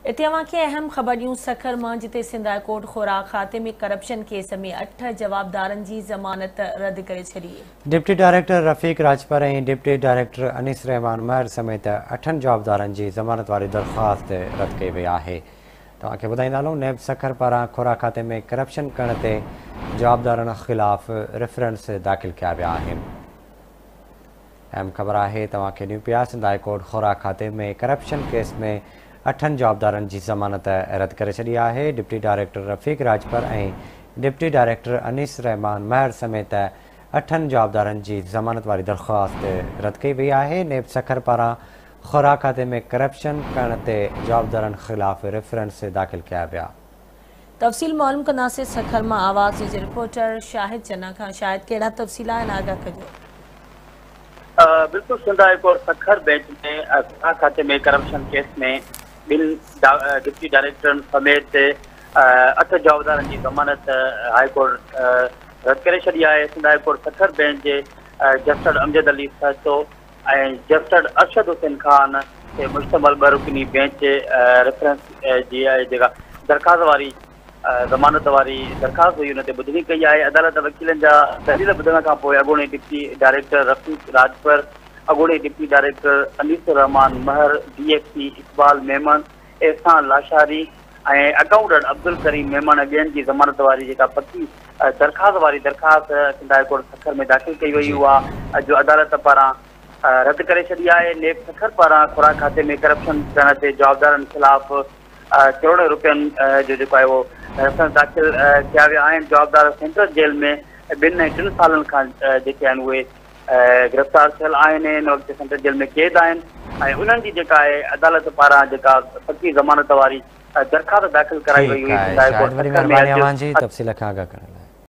इतवा के अहम खबरियूं सखर मां जिते सिंध हाई कोर्ट खुराक खाते में करप्शन केस में 8 जवाबदारन की जमानत रद्द करे छड़ी। डिप्टी डायरेक्टर रफ़ीक राजपर और डिप्टी डायरेक्टर अनीस रहमान महर समेत 8 जवाबदारन की जमानत वाली दरख्वास्त रद्द कई वही है। तव्हांखे ॿुधाईंदा हलूं, नैब सखर पारां खुराक खाते में करप्शन करण ते जवाबदारन खिलाफ़ रेफरेंस दाख़िल किया विया आहिनि। अहम ख़बर है तव्हांखे ॾियूं पिया, सिंध हाई कोर्ट खुराक खाते में करप्शन केस में 8 जवाबदारन की जमानत रद्द करे छड़ी है। डिप्टी डायरेक्टर रफ़ीक राजपर और डिप्टी डायरेक्टर अनीस रहमान महर समेत 8 जवाबदारन की जमानत वाली दरख्वास्त रद्द कई वही है। नैब सखर पारां खुराक खाते में करप्शन करण ते जवाबदारन खिलाफ़ रेफरेंस दाख़िल किया विया। तफ़सील मालूम कंदासीं सखर मां आवाज़ जे रिपोर्टर शाहिद चन्ना खां। शाहिद, कहिड़ा तफ़सील आहिनि, आगाह कजो। बिल्कुल, Sindh high court Sukkur bench में खुराक खाते में करप्शन केस में बिन डिप्टी डायरेक्टर समेत 8 जवाबदारन की जमानत हाई कोर्ट रद्द करे छड़ी है। Sindh high court Sukkur bench के जस्टिस अमजद अली फैसलो और जस्टिस अरशद हुसैन खान के मुश्तमल 2 रुकनी बेंच रेफरेंस जी है दरखास्त वाली जमानत वाली दरखास्त हुई उन ते ॿुधणी कई है। अदालत वकीलन जा दलील ॿुधण खां पोइ अॻूणे डिप्टी डायरेक्टर रफ़ीक राजपर, अॻूणे डिप्टी डायरेक्टर अनीस रहमान महर, DSP इकबाल मेमन, एहसान लाशारी और अकाउंटेंट अब्दुल करीम मेमन ॿियनि की जमानत वाली पक्की दरखास्त वाली दरखास्त सिंध हाई कोर्ट सखर में दाख़िल कई वही हुआ जो अदालत पारां रद्द करे छड़ी है। नेब सखर पारां खुराक खाते में करप्शन करण ते जवाबदारन खिलाफ़ करोड़ों रुपयन जो है वो रेफरेंस दाख़िल किया विया आहिनि। जवाबदार सेंट्रल जेल में 2 ऐं 3 सालन खां जेके आहिनि उहे गिरफ़्तार थियल आहिनि। इन वक़्तु सेंट्रल जेल में क़ैद आहिनि ऐं उन्हनि जी जेका आहे अदालत पारां जेका पक्की ज़मानत वारी दरख़्वास्त दाख़िल कराई वई हुई।